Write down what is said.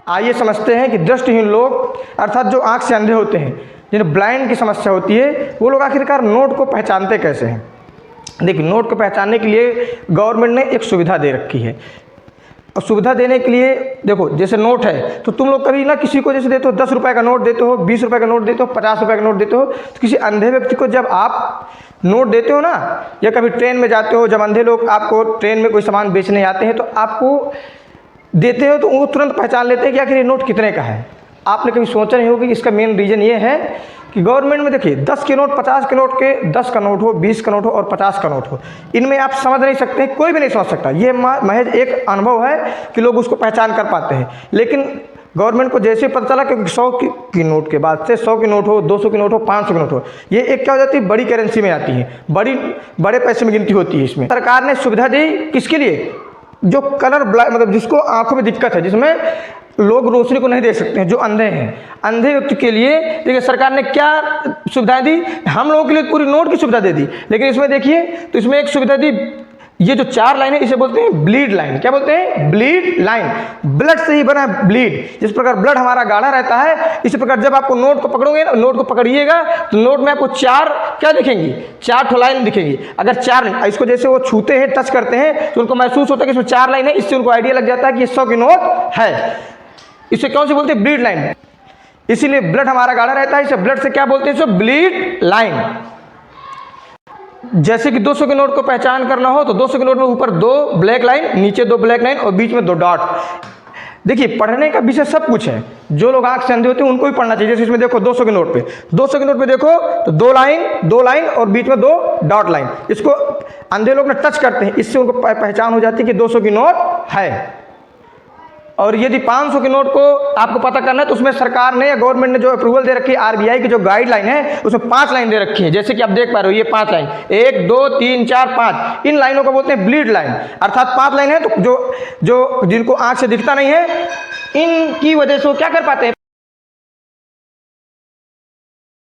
आइए समझते हैं कि दृष्टिहीन लोग अर्थात जो आंख से अंधे होते हैं, जिन्हें ब्लाइंड की समस्या होती है, वो लोग आखिरकार नोट को पहचानते कैसे हैं। देखिए, नोट को पहचानने के लिए गवर्नमेंट ने एक सुविधा दे रखी है। और सुविधा देने के लिए देखो, जैसे नोट है तो तुम लोग कभी ना किसी को जैसे देते हो 10 रुपये का नोट देते हो, 20 रुपये का नोट देते हो, 50 रुपये का नोट देते हो, तो किसी अंधे व्यक्ति को जब आप नोट देते हो ना, या कभी ट्रेन में जाते हो, जब अंधे लोग आपको ट्रेन में कोई सामान बेचने आते हैं तो आपको देते हो, तो वो तुरंत पहचान लेते हैं कि आखिर ये नोट कितने का है। आपने कभी सोचा नहीं होगा कि इसका मेन रीज़न ये है कि गवर्नमेंट में देखिए 10 के नोट, 50 के नोट के 10 का नोट हो, 20 का नोट हो और 50 का नोट हो, इनमें आप समझ नहीं सकते, कोई भी नहीं समझ सकता। ये महज एक अनुभव है कि लोग उसको पहचान कर पाते हैं। लेकिन गवर्नमेंट को जैसे पता चला कि 100 की नोट के बाद से 100 की नोट हो, 200 की नोट हो, 500 की नोट हो, ये एक क्या हो जाती है, बड़ी करेंसी में आती है, बड़े पैसे में गिनती होती है। इसमें सरकार ने सुविधा दी किसके लिए, जो कलर ब्लाइंड मतलब जिसको आंखों में दिक्कत है, जिसमें लोग रोशनी को नहीं देख सकते हैं, जो अंधे हैं, अंधे व्यक्ति के लिए देखिए सरकार ने क्या सुविधाएं दी। हम लोगों के लिए पूरी नोट की सुविधा दे दी, लेकिन इसमें देखिए तो इसमें एक सुविधा दी, ये जो 4 लाइन है इसे बोलते हैं ब्लीड लाइन। क्या बोलते हैं? Bleed line. ब्लड से ही बना है ब्लीड। जिस प्रकार ब्लड हमारा गाढ़ा रहता है, इसी प्रकार जब आपको नोट को पकड़ोगे, नोट को पकड़िएगा तो नोट में आपको 4 क्या दिखेंगी, 4 ठो लाइन दिखेंगी। अगर 4 इसको जैसे वो छूते हैं, टच करते हैं, तो उनको महसूस होता है कि इसमें 4 लाइन है। इससे उनको आइडिया लग जाता है कि ये 100 की नोट है। इसे कौन सी बोलते हैं? Bleed line. इसीलिए ब्लड हमारा गाढ़ा रहता है, इसे ब्लड से क्या बोलते हैं? इसे ब्लीड लाइन। जैसे कि 200 के नोट को पहचान करना हो तो 200 के नोट में ऊपर 2 ब्लैक लाइन, नीचे 2 ब्लैक लाइन और बीच में 2 डॉट। देखिए, पढ़ने का विषय सब कुछ है। जो लोग आंख से अंधे होते हैं उनको भी पढ़ना चाहिए। जैसे इसमें देखो 200 के नोट पे, 200 के नोट पे देखो तो 2 लाइन और बीच में 2 डॉट लाइन। इसको अंधे लोग ना टच करते हैं, इससे उनको पहचान हो जाती है कि 200 की नोट है। और यदि 500 के नोट को आपको पता करना है तो उसमें सरकार ने या गवर्नमेंट ने जो अप्रूवल दे रखी है, आरबीआई की जो गाइडलाइन है, उसमें 5 लाइन दे रखी है। जैसे कि आप देख पा रहे हो, ये 5 लाइन, 1 2 3 4 5, इन लाइनों को बोलते हैं ब्लीड लाइन। अर्थात 5 लाइन है तो जो जिनको आंख से दिखता नहीं है, इनकी वजह से वो क्या कर पाते हैं,